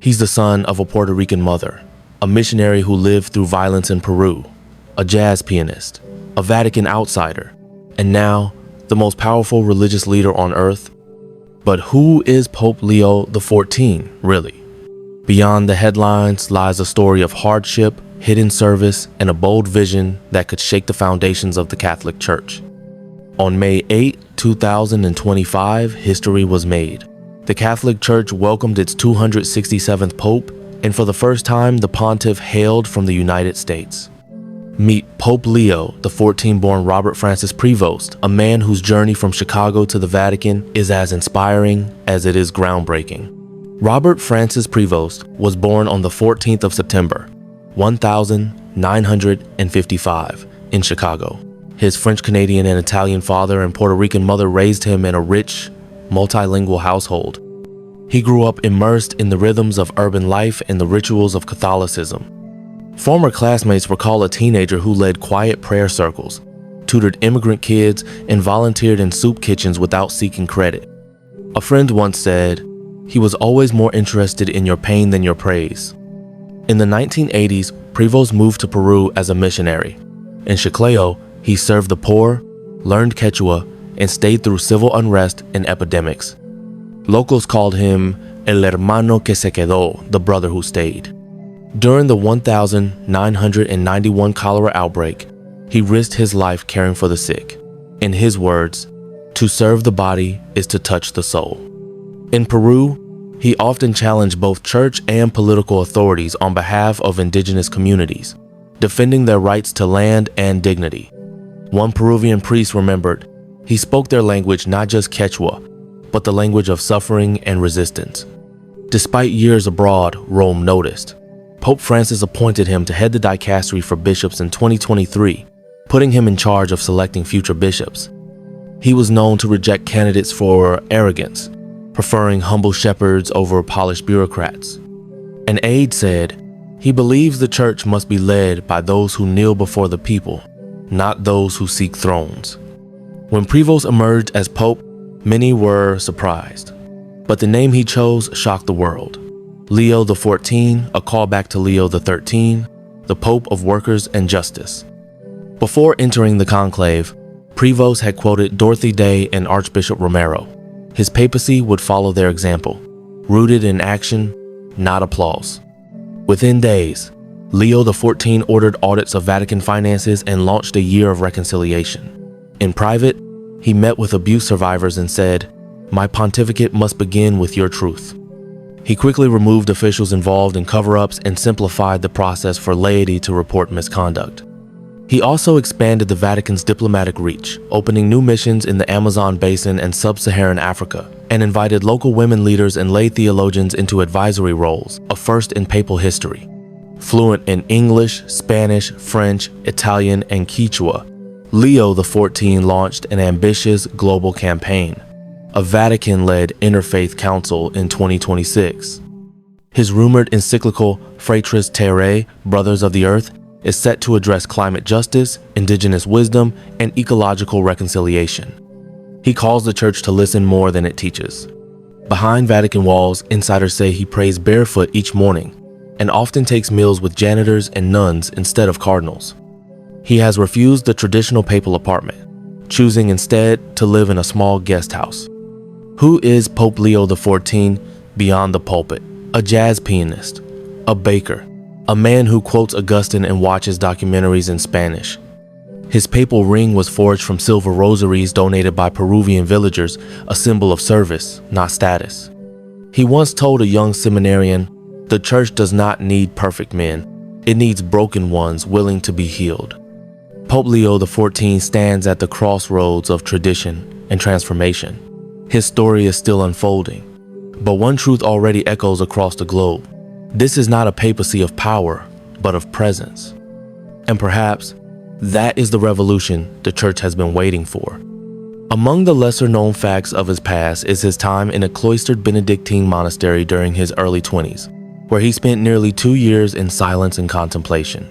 He's the son of a Puerto Rican mother, a missionary who lived through violence in Peru, a jazz pianist, a Vatican outsider, and now the most powerful religious leader on earth. But who is Pope Leo XIV, really? Beyond the headlines lies a story of hardship, hidden service, and a bold vision that could shake the foundations of the Catholic Church. On May 8, 2025, history was made. The Catholic Church welcomed its 267th Pope, and for the first time, the pontiff hailed from the United States. Meet Pope Leo XIV-born Robert Francis Prevost, a man whose journey from Chicago to the Vatican is as inspiring as it is groundbreaking. Robert Francis Prevost was born on the 14th of September, 1955, in Chicago. His French-Canadian and Italian father and Puerto Rican mother raised him in a rich, multilingual household. He grew up immersed in the rhythms of urban life and the rituals of Catholicism. Former classmates recall a teenager who led quiet prayer circles, tutored immigrant kids, and volunteered in soup kitchens without seeking credit. A friend once said, "He was always more interested in your pain than your praise." In the 1980s, Prevost moved to Peru as a missionary. In Chiclayo, he served the poor, learned Quechua, and stayed through civil unrest and epidemics. Locals called him El Hermano que se quedó, the brother who stayed. During the 1991 cholera outbreak, he risked his life caring for the sick. In his words, "To serve the body is to touch the soul." In Peru, he often challenged both church and political authorities on behalf of indigenous communities, defending their rights to land and dignity. One Peruvian priest remembered, he spoke their language, not just Quechua, but the language of suffering and resistance. Despite years abroad, Rome noticed. Pope Francis appointed him to head the dicastery for bishops in 2023, putting him in charge of selecting future bishops. He was known to reject candidates for arrogance, preferring humble shepherds over polished bureaucrats. An aide said, "He believes the church must be led by those who kneel before the people, not those who seek thrones." When Prevost emerged as Pope, many were surprised. But the name he chose shocked the world. Leo XIV, a callback to Leo XIII, the Pope of Workers and Justice. Before entering the conclave, Prevost had quoted Dorothy Day and Archbishop Romero. His papacy would follow their example, rooted in action, not applause. Within days, Leo XIV ordered audits of Vatican finances and launched a year of reconciliation. In private, he met with abuse survivors and said, "My pontificate must begin with your truth." He quickly removed officials involved in cover-ups and simplified the process for laity to report misconduct. He also expanded the Vatican's diplomatic reach, opening new missions in the Amazon basin and sub-Saharan Africa, and invited local women leaders and lay theologians into advisory roles, a first in papal history. Fluent in English, Spanish, French, Italian, and Quechua, Leo XIV launched an ambitious global campaign, a Vatican-led interfaith council in 2026. His rumored encyclical Fratres Terrae, Brothers of the Earth, is set to address climate justice, indigenous wisdom, and ecological reconciliation. He calls the church to listen more than it teaches. Behind Vatican walls, insiders say he prays barefoot each morning and often takes meals with janitors and nuns instead of cardinals. He has refused the traditional papal apartment, choosing instead to live in a small guest house. Who is Pope Leo XIV beyond the pulpit? A jazz pianist, a baker, a man who quotes Augustine and watches documentaries in Spanish. His papal ring was forged from silver rosaries donated by Peruvian villagers, a symbol of service, not status. He once told a young seminarian, "The church does not need perfect men. It needs broken ones willing to be healed." Pope Leo XIV stands at the crossroads of tradition and transformation. His story is still unfolding, but one truth already echoes across the globe. This is not a papacy of power, but of presence. And perhaps that is the revolution the church has been waiting for. Among the lesser-known facts of his past is his time in a cloistered Benedictine monastery during his early 20s, where he spent nearly 2 years in silence and contemplation.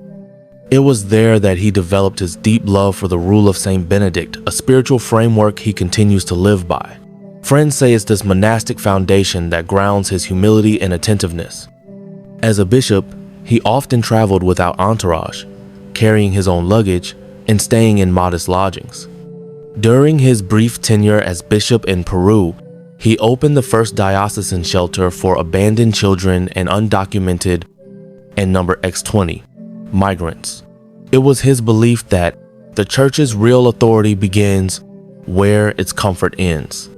It was there that he developed his deep love for the rule of Saint Benedict, a spiritual framework he continues to live by. Friends say it's this monastic foundation that grounds his humility and attentiveness. As a bishop, he often traveled without entourage, carrying his own luggage and staying in modest lodgings. During his brief tenure as bishop in Peru, he opened the first diocesan shelter for abandoned children and undocumented, and number X20, migrants. It was his belief that the church's real authority begins where its comfort ends.